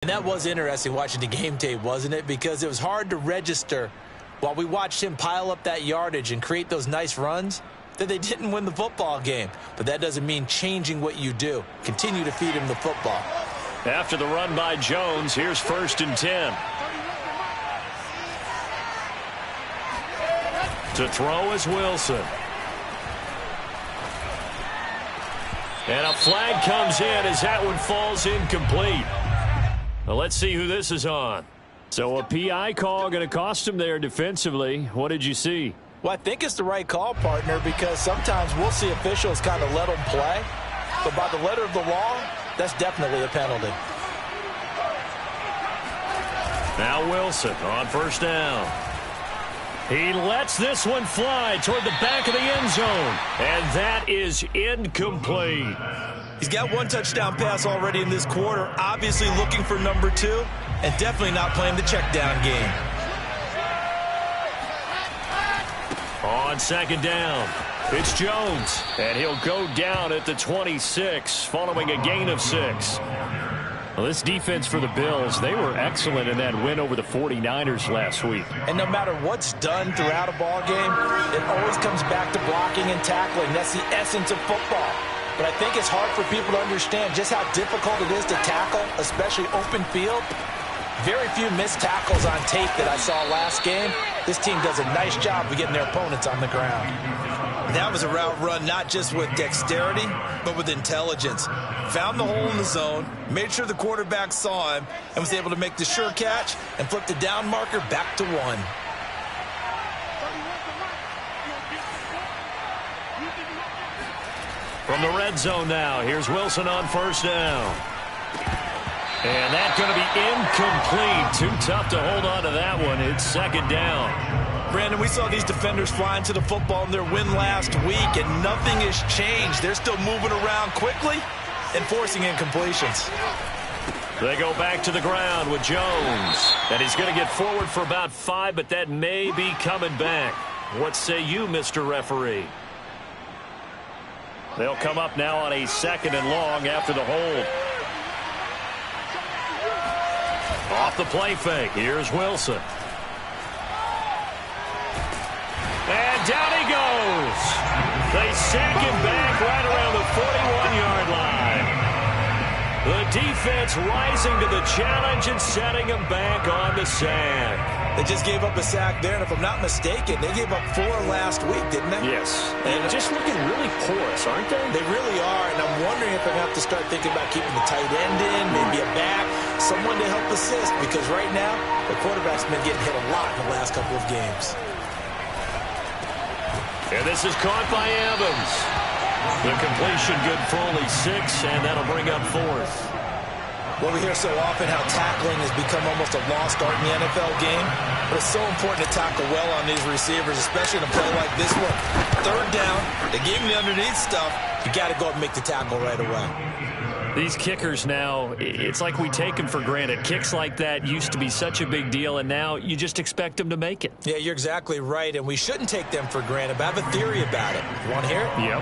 And that was interesting watching the game tape, wasn't it? Because it was hard to register while we watched him pile up that yardage and create those nice runs that they didn't win the football game. But that doesn't mean changing what you do. Continue to feed him the football. After the run by Jones, here's 1st and 10. To throw is Wilson. And a flag comes in as that one falls incomplete. Well, let's see who this is on. So a PI call going to cost him there defensively. What did you see? Well, I think it's the right call, partner, because sometimes we'll see officials kind of let them play. But by the letter of the law, that's definitely a penalty. Now Wilson on 1st down. He lets this one fly toward the back of the end zone. And that is incomplete. He's got 1 touchdown pass already in this quarter, obviously looking for number 2, and definitely not playing the check down game. On 2nd down, it's Jones, and he'll go down at the 26, following a gain of 6. Well, this defense for the Bills, they were excellent in that win over the 49ers last week. And no matter what's done throughout a ball game, it always comes back to blocking and tackling. That's the essence of football. But I think it's hard for people to understand just how difficult it is to tackle, especially open field. Very few missed tackles on tape that I saw last game. This team does a nice job of getting their opponents on the ground. That was a route run not just with dexterity, but with intelligence. Found the hole in the zone, made sure the quarterback saw him, and was able to make the sure catch and flip the down marker back to 1. From the red zone now, here's Wilson on 1st down. And that's going to be incomplete. Too tough to hold on to that one. It's 2nd down. Brandon, we saw these defenders flying to the football in their win last week, and nothing has changed. They're still moving around quickly and forcing incompletions. They go back to the ground with Jones. And he's going to get forward for about 5, but that may be coming back. What say you, Mr. Referee? They'll come up now on a 2nd and long after the hold. Off the play fake. Here's Wilson. And down he goes. They sack him back right around the 41-yard line. The defense rising to the challenge and setting him back on the sack. They just gave up a sack there, and if I'm not mistaken, they gave up 4 last week, didn't they? Yes. And just looking really porous, aren't they? They really are, and I'm wondering if they're going to have to start thinking about keeping the tight end in, maybe a back, someone to help assist, because right now, the quarterback's been getting hit a lot in the last couple of games. And this is caught by Evans. The completion good for only 6, and that'll bring up 4th. Well, we hear so often how tackling has become almost a lost art in the NFL game, but it's so important to tackle well on these receivers, especially in a play like this one. 3rd down, they gave him the underneath stuff. You got to go up and make the tackle right away. These kickers now, it's like we take them for granted. Kicks like that used to be such a big deal, and now you just expect them to make it. Yeah, you're exactly right, and we shouldn't take them for granted, but I have a theory about it. You want to hear it? Yep.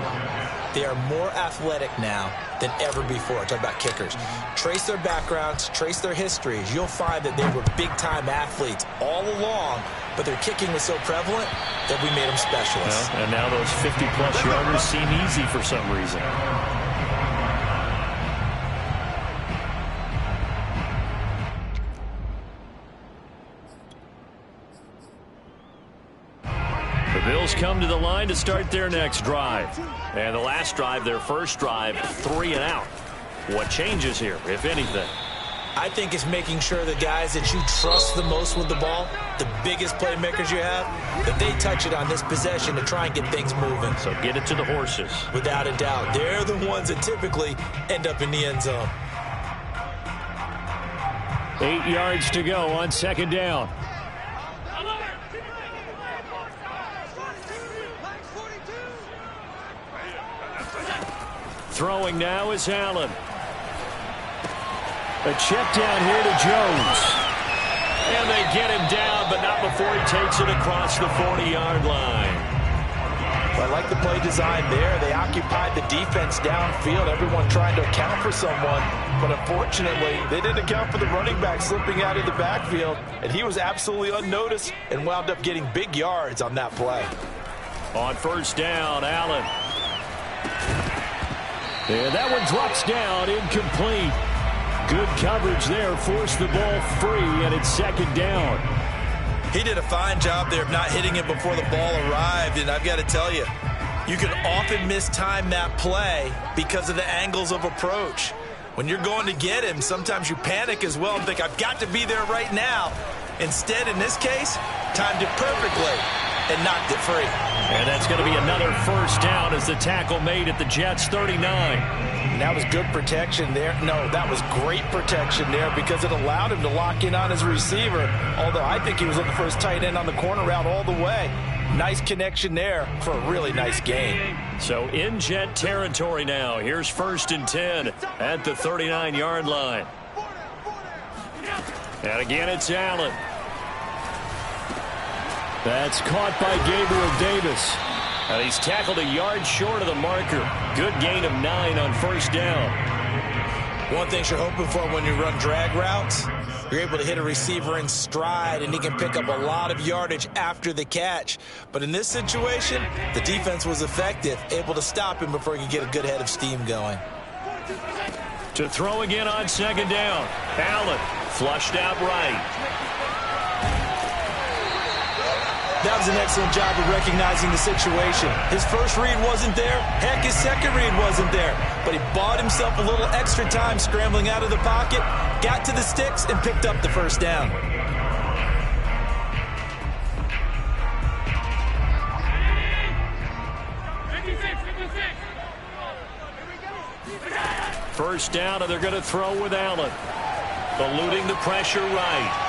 They are more athletic now than ever before. Talk about kickers. Trace their backgrounds, trace their histories. You'll find that they were big-time athletes all along, but their kicking was so prevalent that we made them specialists. Well, and now those 50-plus yarders seem easy for some reason. The Bills come to the line to start their next drive. And the last drive, their first drive, 3 and out. What changes here, if anything? I think it's making sure the guys that you trust the most with the ball, the biggest playmakers you have, that they touch it on this possession to try and get things moving. So get it to the horses. Without a doubt. They're the ones that typically end up in the end zone. 8 yards to go on 2nd down. Throwing now is Allen. A check down here to Jones. And they get him down, but not before he takes it across the 40-yard line. Well, I like the play design there. They occupied the defense downfield, everyone trying to account for someone. But unfortunately, they didn't account for the running back slipping out of the backfield, and he was absolutely unnoticed and wound up getting big yards on that play. On first down, Allen. And that one drops down, incomplete. Good coverage there, forced the ball free, and it's second down. He did a fine job there of not hitting it before the ball arrived, and I've got to tell you, you can often mistime that play because of the angles of approach. When you're going to get him, sometimes you panic as well and think, I've got to be there right now. Instead, in this case, timed it perfectly and knocked it free. And that's going to be another first down as the tackle made at the Jets' 39. And that was good protection there. No, that was great protection there because it allowed him to lock in on his receiver, although I think he was looking for his tight end on the corner route all the way. Nice connection there for a really nice gain. So in Jet territory now. Here's first and 10 at the 39-yard line. And again, it's Allen. That's caught by Gabriel Davis. And he's tackled a yard short of the marker. Good gain of 9 on first down. One thing you're hoping for when you run drag routes, you're able to hit a receiver in stride, and he can pick up a lot of yardage after the catch. But in this situation, the defense was effective, able to stop him before he could get a good head of steam going. To throw again on second down. Allen flushed out right. That was an excellent job of recognizing the situation. His first read wasn't there. Heck, his second read wasn't there. But he bought himself a little extra time scrambling out of the pocket, got to the sticks, and picked up the first down. First down, and they're going to throw with Allen. Eluding the pressure right.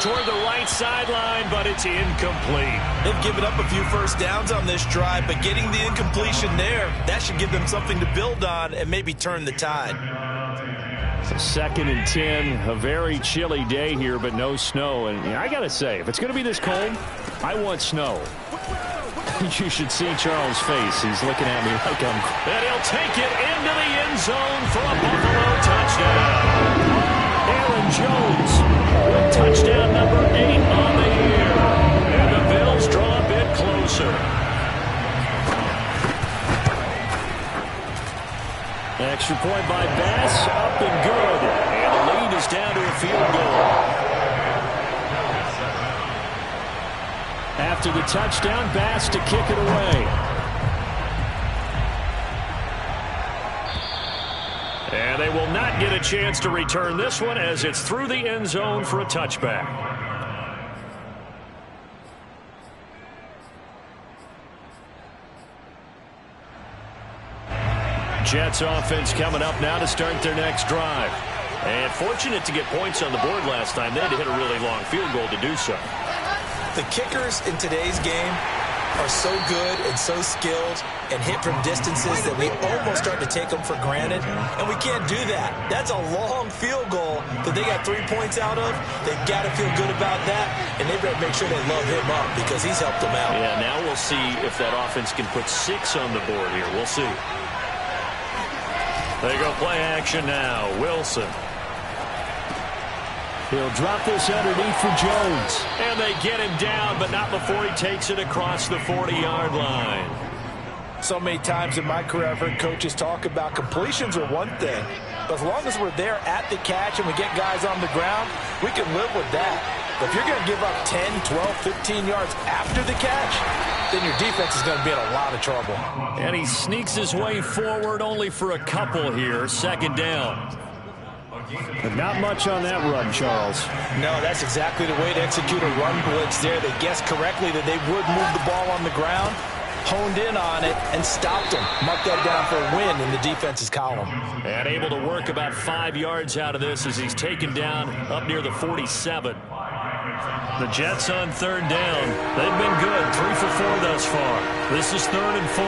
Toward the right sideline, but it's incomplete. They've given up a few first downs on this drive, but getting the incompletion there, that should give them something to build on and maybe turn the tide. So second and 10, a very chilly day here, but no snow. And I got to say, if it's going to be this cold, I want snow. You should see Charles' face. He's looking at me like I'm... And he'll take it into the end zone for a Buffalo touchdown. Aaron Jones with touchdown number 8 on the year. And the Bills draw a bit closer. Extra point by Bass, up and good. And the lead is down to a field goal. After the touchdown, Bass to kick it away. And they will not get a chance to return this one as it's through the end zone for a touchback. Jets offense coming up now to start their next drive. And fortunate to get points on the board last time. They had to hit a really long field goal to do so. The kickers in today's game are so good and so skilled and hit from distances that we almost start to take them for granted, and we can't do that. That's a long field goal that they got 3 points out of. They've got to feel good about that, and they better make sure they love him up because he's helped them out. Yeah, now we'll see if that offense can put 6 on the board here. We'll see. They go play action now. Wilson. He'll drop this underneath for Jones. And they get him down, but not before he takes it across the 40-yard line. So many times in my career I've heard coaches talk about completions are one thing, but as long as we're there at the catch and we get guys on the ground, we can live with that. But if you're going to give up 10, 12, 15 yards after the catch, then your defense is going to be in a lot of trouble. And he sneaks his way forward only for a couple here. Second down. But not much on that run, Charles. No, that's exactly the way to execute a run blitz there. They guessed correctly that they would move the ball on the ground, honed in on it, and stopped them. Mark that down for a win in the defense's column. And able to work about 5 yards out of this as he's taken down up near the 47. The Jets on third down. They've been good, 3 for 4 thus far. This is 3rd and 4.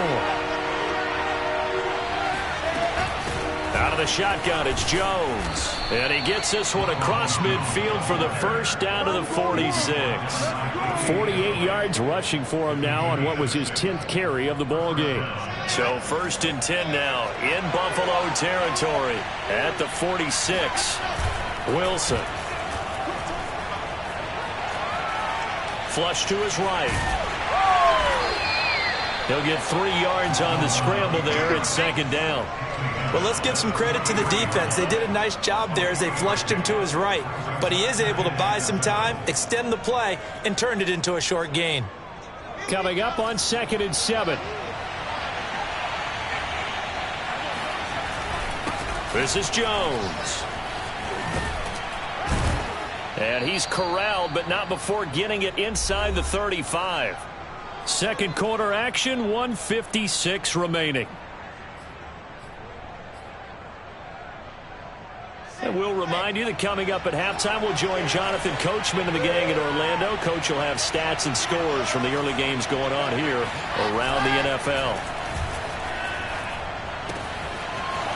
Out Out of the shotgun, it's Jones. And he gets this one across midfield for the first down to the 46. 48 yards rushing for him now on what was his 10th carry of the ball game. So 1st and 10 now in Buffalo territory at the 46. Wilson. Flush to his right. He'll get 3 yards on the scramble there. It's 2nd down. Well, let's give some credit to the defense. They did a nice job there as they flushed him to his right. But he is able to buy some time, extend the play, and turned it into a short gain. Coming up on 2nd and 7. This is Jones. And he's corralled, but not before getting it inside the 35. Second quarter action, 1:56 remaining. And we'll remind you that coming up at halftime, we'll join Jonathan Coachman and the gang in Orlando. Coach will have stats and scores from the early games going on here around the NFL.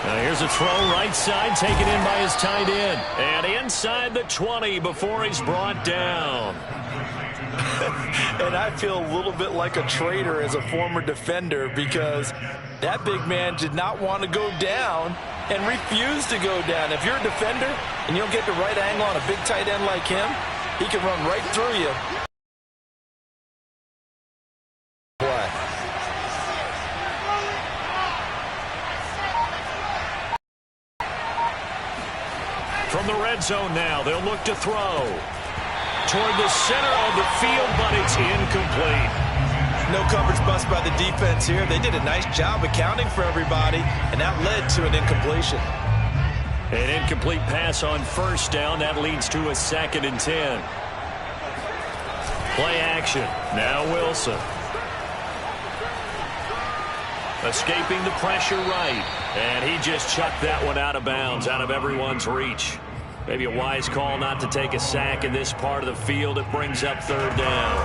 Now here's a throw right side, taken in by his tight end. And inside the 20 before he's brought down. And I feel a little bit like a traitor as a former defender because that big man did not want to go down and refused to go down. If you're a defender and you don't get the right angle on a big tight end like him, he can run right through you. From the red zone now, they'll look to throw. Toward the center of the field, but it's incomplete. No coverage bust by the defense here. They did a nice job accounting for everybody, and that led to an incompletion. An incomplete pass on 1st down. That leads to a 2nd and 10. Play action. Now Wilson. Escaping the pressure right. And he just chucked that one out of bounds, out of everyone's reach. Maybe a wise call not to take a sack in this part of the field. It brings up 3rd down.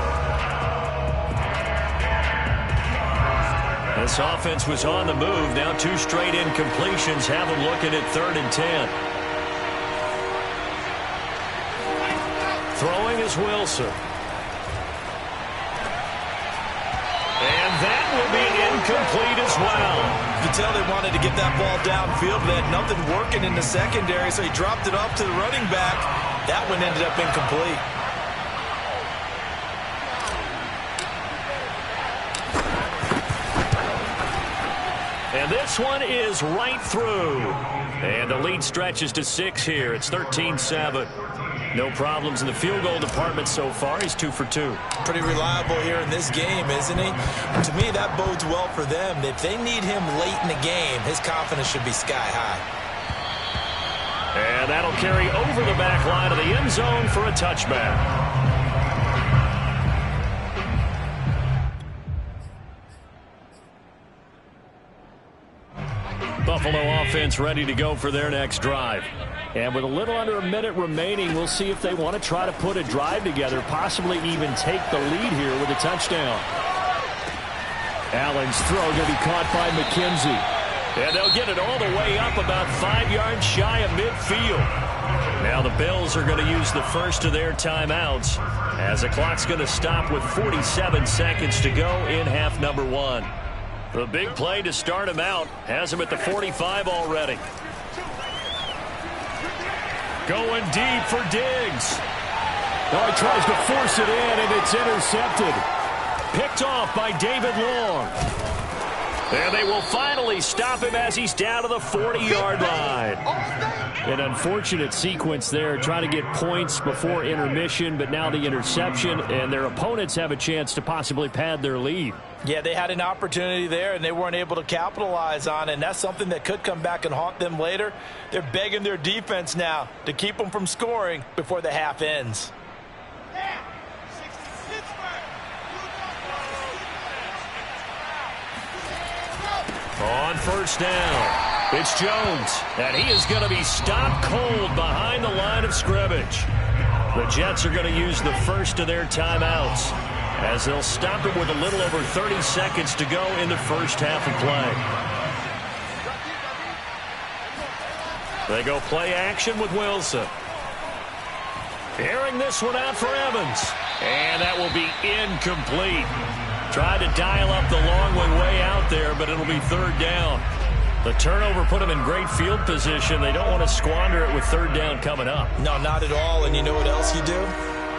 This offense was on the move. Now 2 straight incompletions have them looking at 3rd and 10. Throwing is Wilson. And that will be incomplete as well. You can tell they wanted to get that ball downfield, but they had nothing working in the secondary, so he dropped it off to the running back. That one ended up incomplete. And this one is right through. And the lead stretches to 6 here. It's 13-7. No problems in the field goal department so far. He's 2 for 2. Pretty reliable here in this game, isn't he? To me, that bodes well for them. If they need him late in the game, his confidence should be sky high. And that'll carry over the back line of the end zone for a touchback. Buffalo offense ready to go for their next drive. And with a little under a minute remaining, we'll see if they want to try to put a drive together, possibly even take the lead here with a touchdown. Allen's throw going to be caught by McKenzie. And they'll get it all the way up about 5 yards shy of midfield. Now the Bills are going to use the first of their timeouts as the clock's going to stop with 47 seconds to go in half number 1. The big play to start him out has him at the 45 already. Going deep for Diggs. Oh, he tries to force it in, and it's intercepted. Picked off by David Long. And they will finally stop him as he's down to the 40-yard line. An unfortunate sequence there, trying to get points before intermission, but now the interception, and their opponents have a chance to possibly pad their lead. Yeah, they had an opportunity there, and they weren't able to capitalize on it, and that's something that could come back and haunt them later. They're begging their defense now to keep them from scoring before the half ends. On 1st down, it's Jones, and he is going to be stopped cold behind the line of scrimmage. The Jets are going to use the first of their timeouts as they'll stop him with a little over 30 seconds to go in the first half of play. They go play action with Wilson. Airing this one out for Evans. And that will be incomplete. Tried to dial up the long way out there, but it'll be third down. The turnover put them in great field position. They don't want to squander it with third down coming up. No, not at all. And you know what else you do?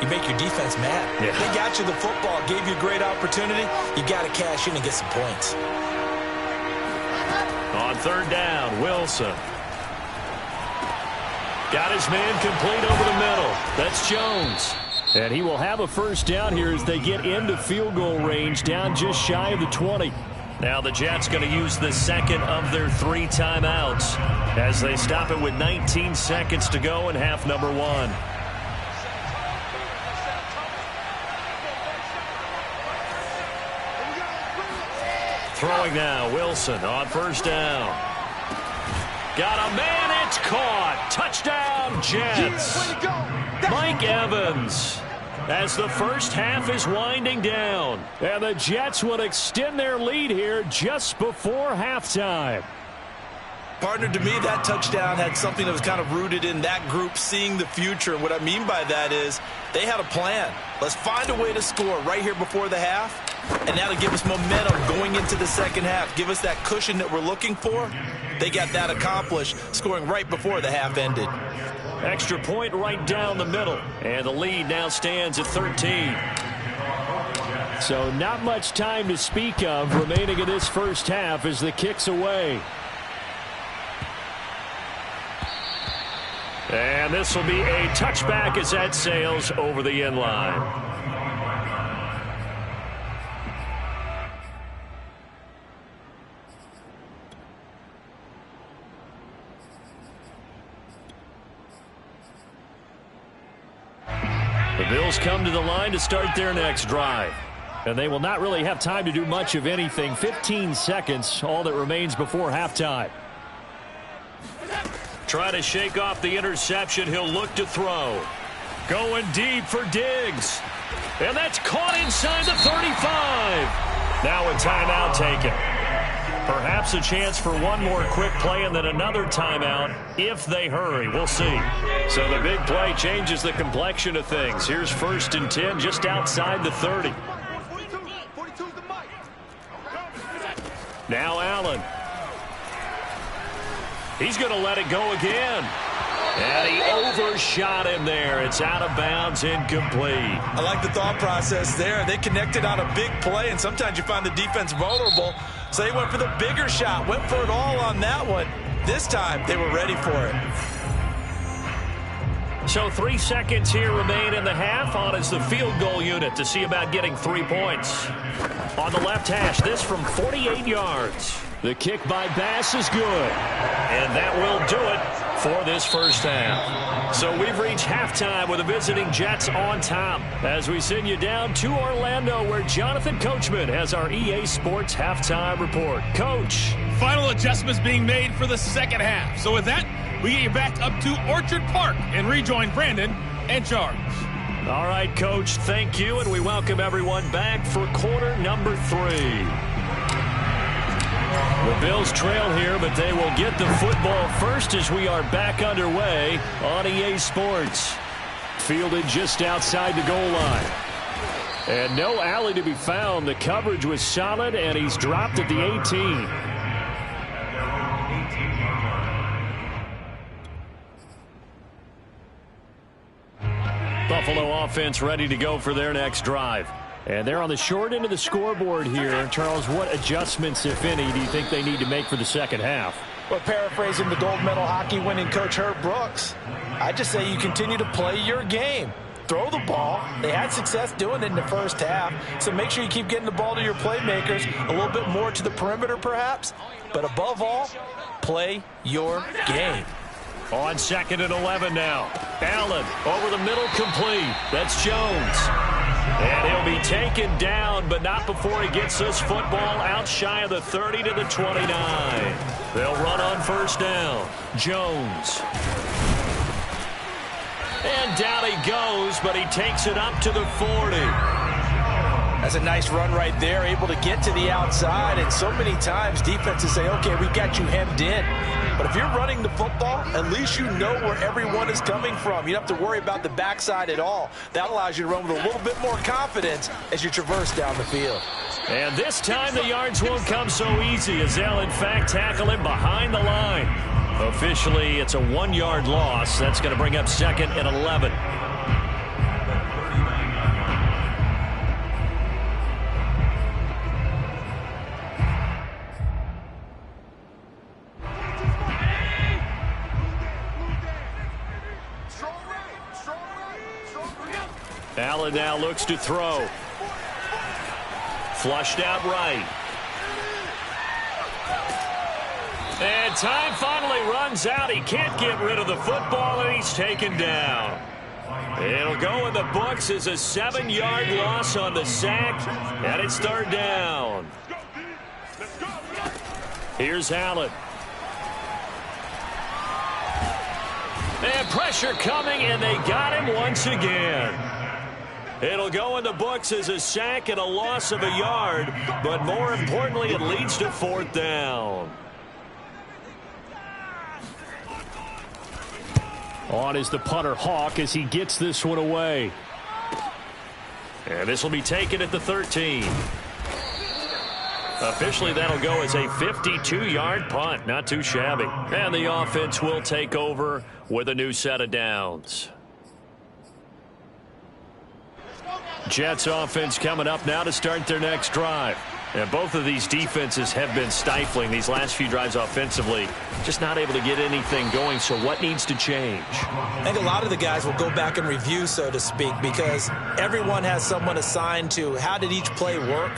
You make your defense mad. Yeah. They got you the football, gave you a great opportunity. You got to cash in and get some points. On third down, Wilson. Got his man complete over the middle. That's Jones. And he will have a first down here as they get into field goal range, down just shy of the 20. Now the Jets going to use the second of their 3 timeouts as they stop it with 19 seconds to go in half number 1. Throwing now, Wilson on first down. Got a man, it's caught. Touchdown, Jets. Mike Evans as the first half is winding down. And the Jets will extend their lead here just before halftime. Partner, to me, that touchdown had something that was kind of rooted in that group seeing the future. And what I mean by that is they had a plan. Let's find a way to score right here before the half, and that'll give us momentum going into the second half. Give us that cushion that we're looking for. They got that accomplished, scoring right before the half ended. Extra point right down the middle, and the lead now stands at 13. So not much time to speak of remaining in this first half as the kick's away. And this will be a touchback as that sails over the end line. The Bills come to the line to start their next drive. And they will not really have time to do much of anything. 15 seconds, all that remains before halftime. Try to shake off the interception. He'll look to throw. Going deep for Diggs. And that's caught inside the 35. Now a timeout taken. Perhaps a chance for one more quick play and then another timeout if they hurry. We'll see. So the big play changes the complexion of things. Here's 1st and 10 just outside the 30. Now Allen. He's going to let it go again. And he overshot him there. It's out of bounds, incomplete. I like the thought process there. They connected on a big play, and sometimes you find the defense vulnerable. So they went for the bigger shot, went for it all on that one. This time, they were ready for it. So 3 seconds here remain in the half. On is the field goal unit to see about getting 3 points. On the left hash, this from 48 yards. The kick by Bass is good. And that will do it for this first half. So we've reached halftime with the visiting Jets on top as we send you down to Orlando where Jonathan Coachman has our EA Sports halftime report. Coach. Final adjustments being made for the second half. So with that, we get you back up to Orchard Park and rejoin Brandon and Charles. All right, Coach, thank you, and we welcome everyone back for quarter number 3. The Bills trail here, but they will get the football first as we are back underway on EA Sports. Fielded just outside the goal line. And no alley to be found. The coverage was solid, and he's dropped at the 18. Buffalo offense ready to go for their next drive. And they're on the short end of the scoreboard here. Charles, what adjustments, if any, do you think they need to make for the second half? Well, paraphrasing the gold medal hockey winning coach Herb Brooks, I just say you continue to play your game. Throw the ball. They had success doing it in the first half, so make sure you keep getting the ball to your playmakers, a little bit more to the perimeter perhaps, but above all, play your game. On 2nd and 11 now. Allen over the middle, complete. That's Jones. And he'll be taken down, but not before he gets this football out shy of the 30 to the 29. They'll run on first down. Jones. And down he goes, but he takes it up to the 40. That's a nice run right there, able to get to the outside. And so many times defenses say, okay, we've got you hemmed in. But if you're running the football, at least you know where everyone is coming from. You don't have to worry about the backside at all. That allows you to run with a little bit more confidence as you traverse down the field. And this time the yards won't come so easy as they'll, in fact, tackle him behind the line. Officially, it's a 1-yard loss. That's going to bring up 2nd and 11. Allen now looks to throw. Flushed out right. And time finally runs out. He can't get rid of the football, and he's taken down. It'll go in the books as a 7-yard loss on the sack, and it's 3rd down. Here's Allen. And pressure coming, and they got him once again. It'll go in the books as a sack and a loss of a yard, but more importantly, it leads to 4th down. On is the punter Hawk as he gets this one away. And this will be taken at the 13. Officially, that'll go as a 52-yard punt. Not too shabby. And the offense will take over with a new set of downs. Jets offense coming up now to start their next drive. And both of these defenses have been stifling these last few drives offensively. Just not able to get anything going, so what needs to change? I think a lot of the guys will go back and review, so to speak, because everyone has someone assigned to how did each play work.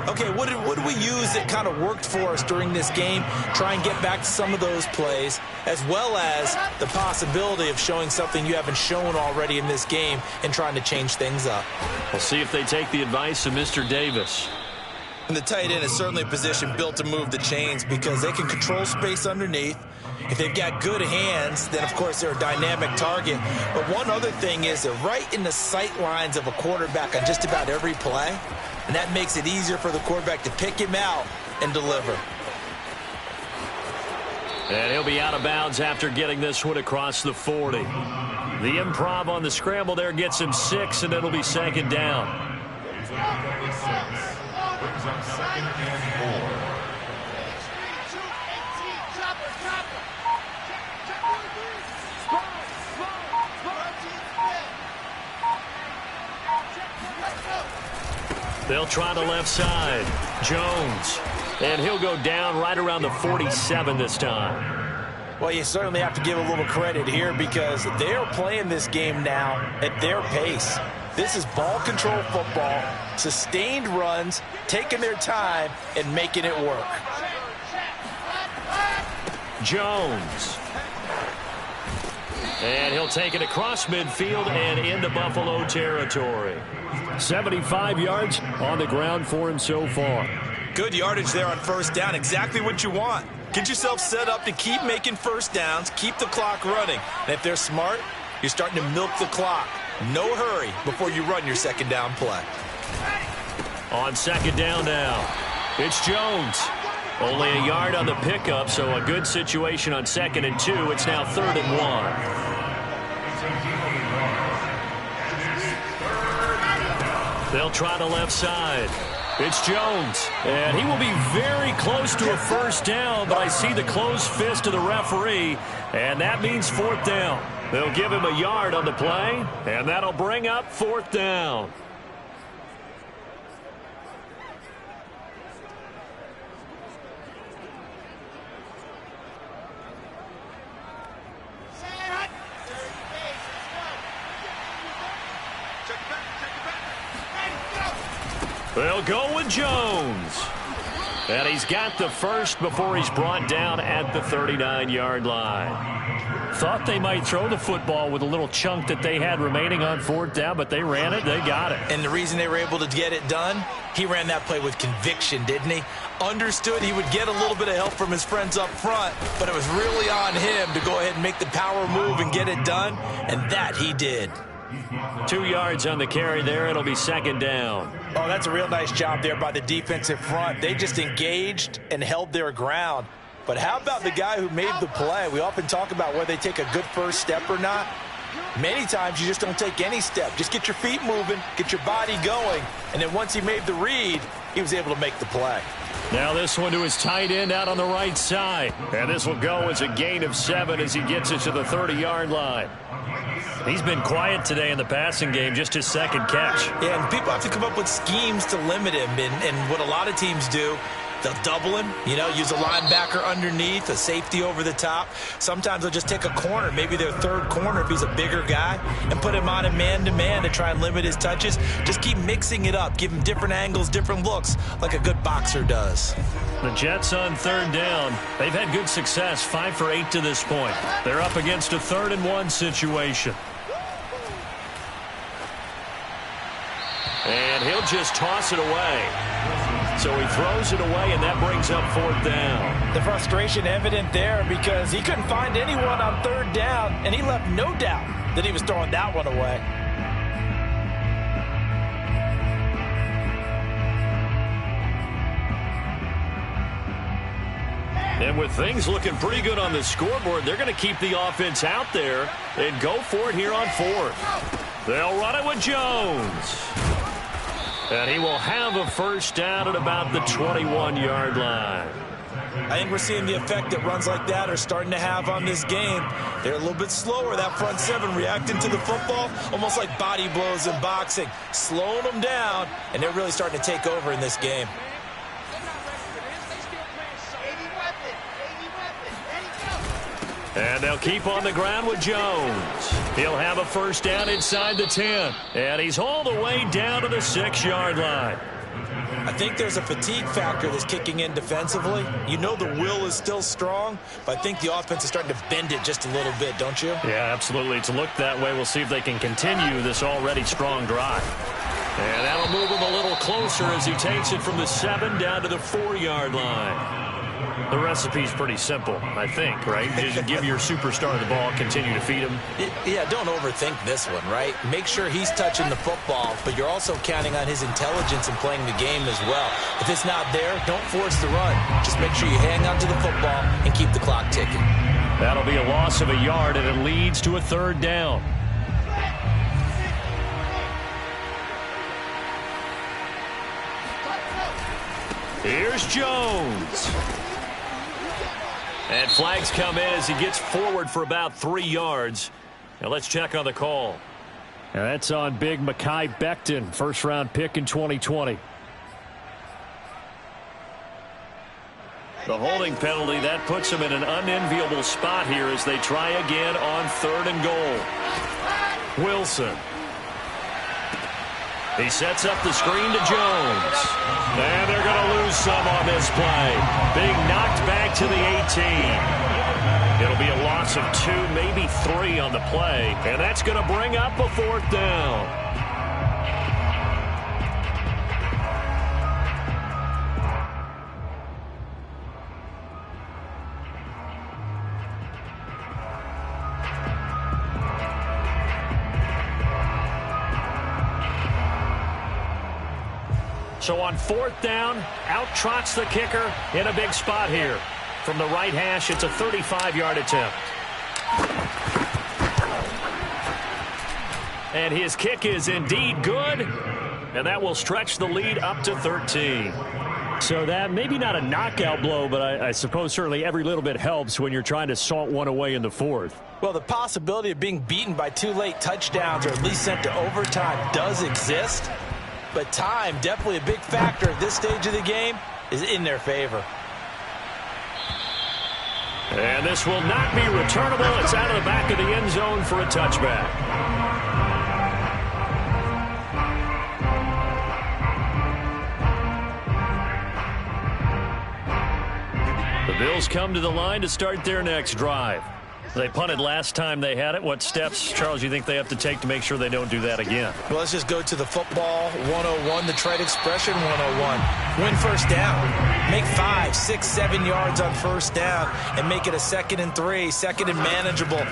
Okay, what did we use that kind of worked for us during this game? Try and get back to some of those plays, as well as the possibility of showing something you haven't shown already in this game and trying to change things up. We'll see if they take the advice of Mr. Davis. And the tight end is certainly a position built to move the chains because they can control space underneath. If they've got good hands, then, of course, they're a dynamic target. But one other thing is they're right in the sight lines of a quarterback on just about every play. And that makes it easier for the quarterback to pick him out and deliver. And he'll be out of bounds after getting this one across the 40. The improv on the scramble there gets him 6, and it'll be 2nd down. They'll try the left side. Jones. And he'll go down right around the 47 this time. Well, you certainly have to give a little credit here because they're playing this game now at their pace. This is ball control football, sustained runs, taking their time, and making it work. Jones. And he'll take it across midfield and into Buffalo territory. 75 yards on the ground for him so far. Good yardage there on 1st down. Exactly what you want. Get yourself set up to keep making 1st downs, keep the clock running. And if they're smart, you're starting to milk the clock. No hurry before you run your 2nd down play. On 2nd down now, it's Jones. Only a yard on the pickup, so a good situation on 2nd and 2. It's now 3rd and 1. They'll try the left side. It's Jones, and he will be very close to a 1st down, but I see the closed fist of the referee, and that means 4th down. They'll give him a yard on the play, and that'll bring up 4th down. They'll go with Jones. And he's got the first before he's brought down at the 39-yard line. Thought they might throw the football with a little chunk that they had remaining on 4th down, but they ran it, they got it. And the reason they were able to get it done, he ran that play with conviction, didn't he? Understood he would get a little bit of help from his friends up front, but it was really on him to go ahead and make the power move and get it done, and that he did. 2 yards on the carry there. It'll be second down. Oh, that's a real nice job there by the defensive front. They just engaged and held their ground. But how about the guy who made the play? We often talk about whether they take a good first step or not. Many times you just don't take any step. Just get your feet moving, get your body going, and then once he made the read, he was able to make the play. Now this one to his tight end out on the right side. And this will go as a gain of 7 as he gets it to the 30-yard line. He's been quiet today in the passing game, just his second catch. Yeah, and people have to come up with schemes to limit him. And what a lot of teams do, they'll double him, use a linebacker underneath, a safety over the top. Sometimes they'll just take a corner, maybe their third corner if he's a bigger guy, and put him on a man-to-man to try and limit his touches. Just keep mixing it up. Give him different angles, different looks, like a good boxer does. The Jets on third down. They've had good success, 5 for 8 to this point. They're up against a 3rd and 1 situation. And he'll just toss it away. So he throws it away, and that brings up 4th down. The frustration evident there because he couldn't find anyone on 3rd down, and he left no doubt that he was throwing that one away. And with things looking pretty good on the scoreboard, they're going to keep the offense out there and go for it here on 4th. They'll run it with Jones. And he will have a first down at about the 21-yard line. I think we're seeing the effect that runs like that are starting to have on this game. They're a little bit slower, that front 7, reacting to the football, almost like body blows in boxing, slowing them down, and they're really starting to take over in this game. And they'll keep on the ground with Jones. He'll have a first down inside the 10. And he's all the way down to the 6-yard line. I think there's a fatigue factor that's kicking in defensively. The will is still strong, but I think the offense is starting to bend it just a little bit, don't you? Yeah, absolutely. It's looked that way. We'll see if they can continue this already strong drive. And that'll move him a little closer as he takes it from the 7 down to the 4-yard line. The recipe's pretty simple, I think, right? Just give your superstar the ball, continue to feed him. Yeah, don't overthink this one, right? Make sure he's touching the football, but you're also counting on his intelligence in playing the game as well. If it's not there, don't force the run. Just make sure you hang on to the football and keep the clock ticking. That'll be a loss of a yard, and it leads to a 3rd down. Here's Jones. And flags come in as he gets forward for about 3 yards. Now let's check on the call. And that's on big Mekhi Becton, first-round pick in 2020. The holding penalty, that puts him in an unenviable spot here as they try again on 3rd and goal. Wilson. He sets up the screen to Jones. And they're going to lose some on this play. Being knocked back to the 18. It'll be a loss of 2, maybe 3 on the play. And that's going to bring up a 4th down. So on 4th down, out trots the kicker in a big spot here. From the right hash, it's a 35-yard attempt. And his kick is indeed good. And that will stretch the lead up to 13. So that maybe not a knockout blow, but I suppose certainly every little bit helps when you're trying to salt one away in the 4th. Well, the possibility of being beaten by 2 late touchdowns or at least sent to overtime does exist. But time, definitely a big factor at this stage of the game, is in their favor. And this will not be returnable. It's out of the back of the end zone for a touchback. The Bills come to the line to start their next drive. They punted last time they had it. What steps, Charles, you think they have to take to make sure they don't do that again? Well, let's just go to the football 101, the trade expression 101. Win first down. Make 5, 6, 7 yards on first down and make it a 2nd and 3, 2nd and manageable.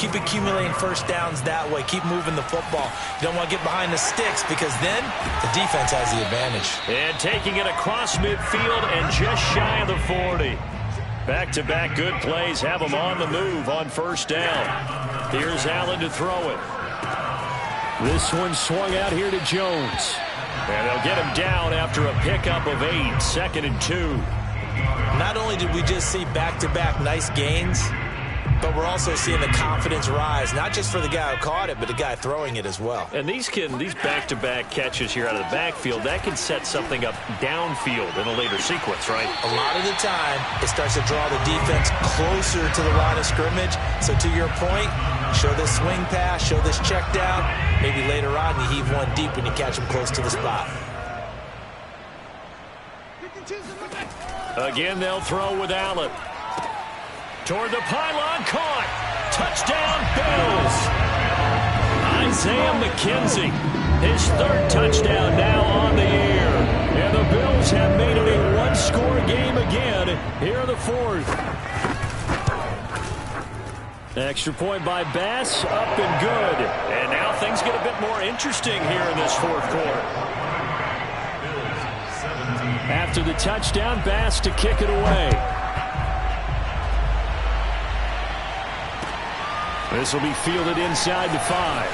Keep accumulating first downs that way. Keep moving the football. You don't want to get behind the sticks because then the defense has the advantage. And taking it across midfield and just shy of the 40. Back-to-back good plays have them on the move on first down. Here's Allen to throw it. This one swung out here to Jones. And they'll get him down after a pickup of 8, 2nd and 2. Not only did we just see back-to-back nice gains, but we're also seeing the confidence rise, not just for the guy who caught it, but the guy throwing it as well. And these back-to-back catches here out of the backfield, that can set something up downfield in a later sequence, right? A lot of the time, it starts to draw the defense closer to the line of scrimmage. So to your point, show this swing pass, show this check down. Maybe later on you heave one deep when you catch him close to the spot. Again, they'll throw with Allen. Toward the pylon, caught. Touchdown, Bills. Isaiah McKenzie, his 3rd touchdown now on the year. And the Bills have made it a one-score game again here in the 4th. Extra point by Bass, up and good. And now things get a bit more interesting here in this 4th quarter. After the touchdown, Bass to kick it away. This will be fielded inside the 5.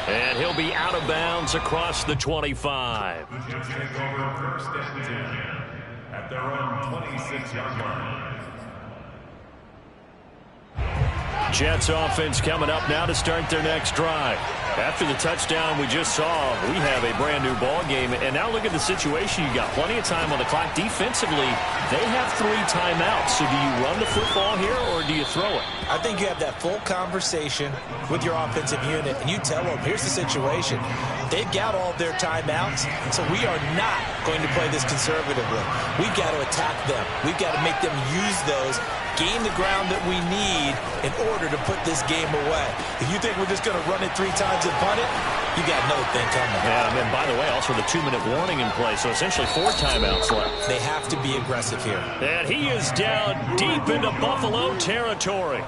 And he'll be out of bounds across the 25. The Jets take over 1st and 10 at their own 26-yard line. Jets offense coming up now to start their next drive. After the touchdown we just saw, we have a brand new ball game. And now look at the situation. You got plenty of time on the clock. Defensively, they have 3 timeouts. So do you run the football here or do you throw it? I think you have that full conversation with your offensive unit, and you tell them, here's the situation. They've got all their timeouts, so we are not going to play this conservatively. We've got to attack them. We've got to make them use those, gain the ground that we need in order to put this game away. If you think we're just going to run it 3 times and punt it, you got another thing coming. Yeah, and by the way, also the 2-minute warning in play, so essentially 4 timeouts left. They have to be aggressive here. And he is down deep into Buffalo territory.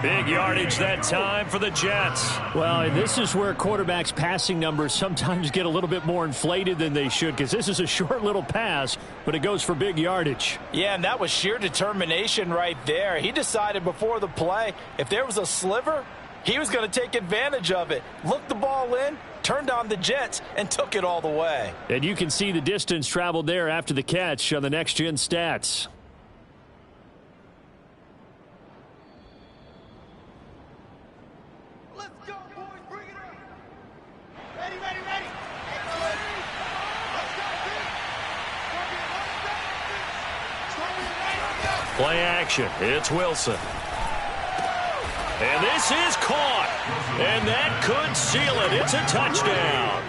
Big yardage that time for the Jets. Well, and this is where quarterbacks' passing numbers sometimes get a little bit more inflated than they should, because this is a short little pass, but it goes for big yardage. Yeah, and that was sheer determination right there. He decided before the play, if there was a sliver, he was going to take advantage of it. Looked the ball in, turned on the Jets, and took it all the way. And you can see the distance traveled there after the catch on the next-gen stats. Play action. It's Wilson. And this is caught. And that could seal it. It's a touchdown.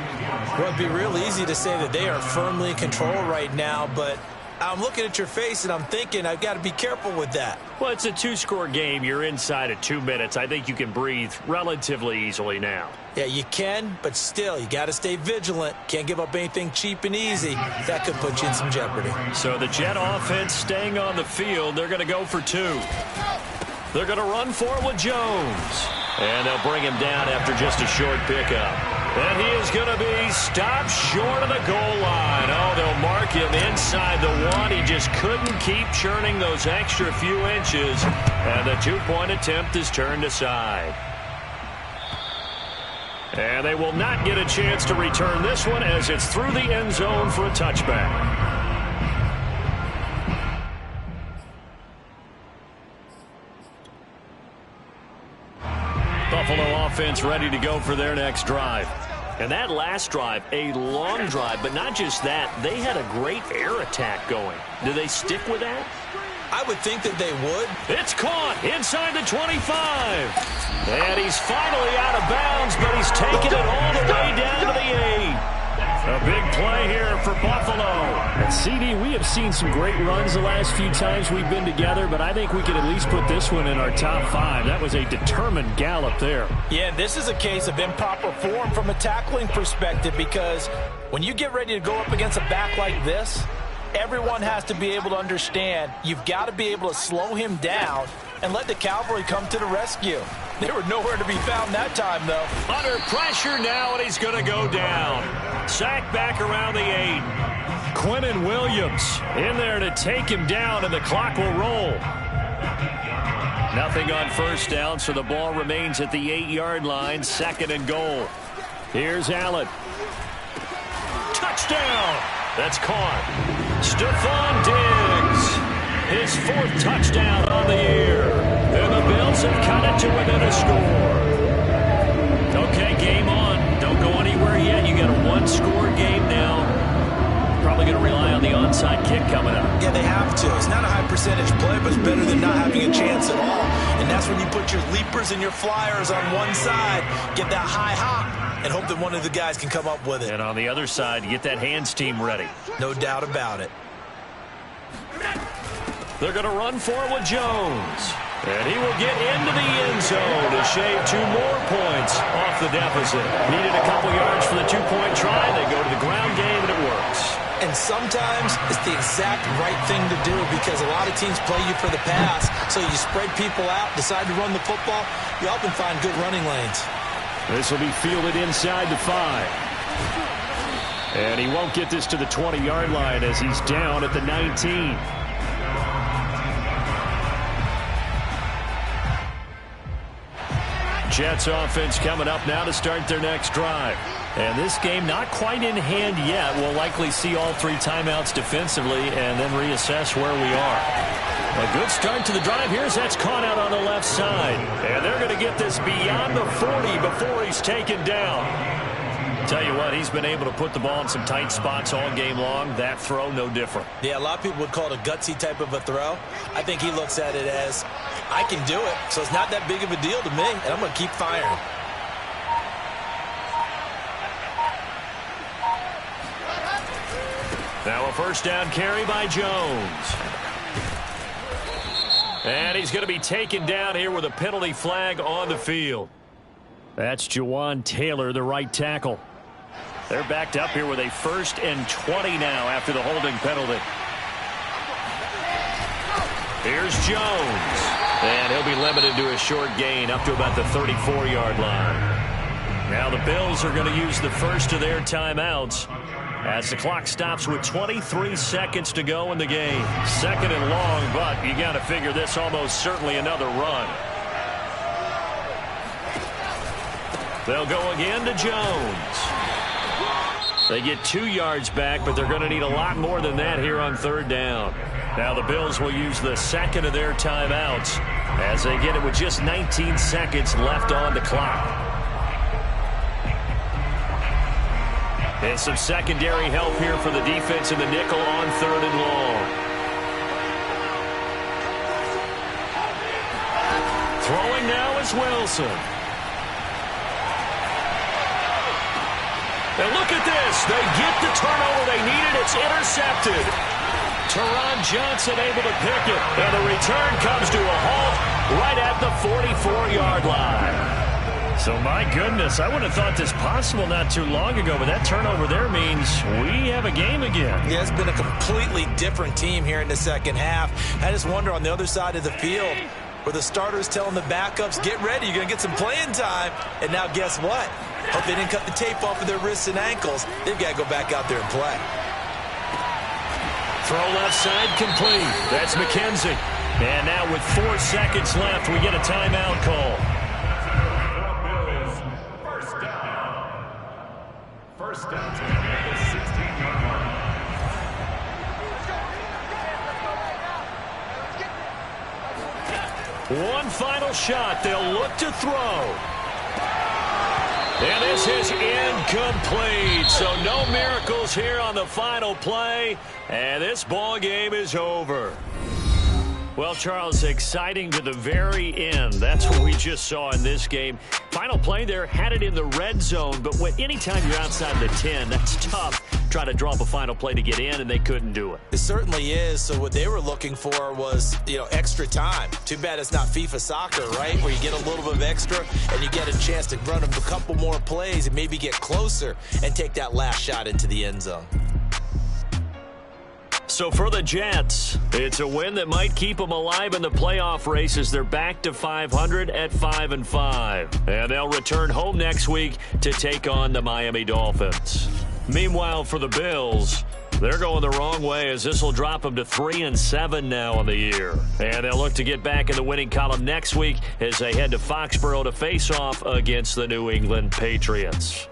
Well, it'd be real easy to say that they are firmly in control right now, but I'm looking at your face and I'm thinking I've got to be careful with that. Well, it's a 2-score game. You're inside at 2 minutes. I think you can breathe relatively easily now. Yeah, you can, but still, you got to stay vigilant. Can't give up anything cheap and easy. That could put you in some jeopardy. So the Jet offense staying on the field. They're going to go for 2. They're going to run for it with Jones. And they'll bring him down after just a short pickup. And he is going to be stopped short of the goal line. Oh, they'll mark him inside the 1. He just couldn't keep churning those extra few inches. And the 2-point attempt is turned aside. And they will not get a chance to return this one as it's through the end zone for a touchback. Buffalo offense ready to go for their next drive. And that last drive, a long drive, but not just that, they had a great air attack going. Do they stick with that? I would think that they would. It's caught inside the 25. And he's finally out of bounds, but he's taken it all the way down to the 8. A big play here for Buffalo. And CD, we have seen some great runs the last few times we've been together, but I think we could at least put this one in our top 5. That was a determined gallop there. Yeah, this is a case of improper form from a tackling perspective, because when you get ready to go up against a back like this, everyone has to be able to understand you've got to be able to slow him down and let the cavalry come to the rescue. They were nowhere to be found that time, though. Under pressure now, and he's going to go down. Sack back around the 8. Quinnen Williams in there to take him down, and the clock will roll. Nothing on first down, so the ball remains at the 8-yard line, 2nd and goal. Here's Allen. Touchdown! That's caught. Stephon Diggs, his 4th touchdown on the year. And the Bills have cut it to within a score. Okay, game on. Don't go anywhere yet. You got a 1-score game now. Probably going to rely on the onside kick coming up. Yeah, they have to. It's not a high percentage play, but it's better than not having a chance at all. And that's when you put your leapers and your flyers on one side, get that high hop, and hope that one of the guys can come up with it. And on the other side, get that hands team ready. No doubt about it. They're going to run for it with Jones. And he will get into the end zone to shave 2 more points off the deficit. Needed a couple yards for the 2-point try. They go to the ground game, and it works. And sometimes it's the exact right thing to do because a lot of teams play you for the pass. So you spread people out, decide to run the football. You often find good running lanes. This will be fielded inside the 5. And he won't get this to the 20-yard line as he's down at the 19. Jets offense coming up now to start their next drive. And this game not quite in hand yet. We'll likely see all 3 timeouts defensively and then reassess where we are. A good start to the drive. Here's that's caught out on the left side. And they're going to get this beyond the 40 before he's taken down. Tell you what, he's been able to put the ball in some tight spots all game long. That throw, no different. Yeah, a lot of people would call it a gutsy type of a throw. I think he looks at it as, I can do it, so it's not that big of a deal to me, and I'm going to keep firing. Now a first down carry by Jones. And he's going to be taken down here with a penalty flag on the field. That's Jawan Taylor, the right tackle. They're backed up here with a 1st and 20 now after the holding penalty. Here's Jones. And he'll be limited to a short gain up to about the 34-yard line. Now the Bills are going to use the first of their timeouts as the clock stops with 23 seconds to go in the game. 2nd and long, but you got to figure this almost certainly another run. They'll go again to Jones. They get 2 yards back, but they're going to need a lot more than that here on 3rd down. Now the Bills will use the 2nd of their timeouts as they get it with just 19 seconds left on the clock. And some secondary help here for the defense in the nickel on 3rd and long. Throwing now is Wilson. And look at this. They get the turnover they needed. It's intercepted. Teron Johnson able to pick it. And the return comes to a halt right at the 44-yard line. So, my goodness, I would have thought this possible not too long ago, but that turnover there means we have a game again. Yeah, it's been a completely different team here in the second half. I just wonder on the other side of the field where the starters telling the backups, get ready, you're going to get some playing time. And now guess what? Hope they didn't cut the tape off of their wrists and ankles. They've got to go back out there and play. Throw left side complete. That's McKenzie. And now with 4 seconds left, we get a timeout call. First down to the 16-yard line. One final shot. They'll look to throw. And this is incomplete. So no miracles here on the final play. And this ball game is over. Well, Charles, exciting to the very end. That's what we just saw in this game. Final play there, had it in the red zone. But anytime you're outside the 10, that's tough. Try to draw up a final play to get in, and they couldn't do it. It certainly is. So what they were looking for was, extra time. Too bad it's not FIFA soccer, right? Where you get a little bit of extra, and you get a chance to run them a couple more plays and maybe get closer and take that last shot into the end zone. So for the Jets, it's a win that might keep them alive in the playoff race as they're back to 500 at 5-5. And they'll return home next week to take on the Miami Dolphins. Meanwhile, for the Bills, they're going the wrong way as this will drop them to 3-7 now on the year. And they'll look to get back in the winning column next week as they head to Foxborough to face off against the New England Patriots.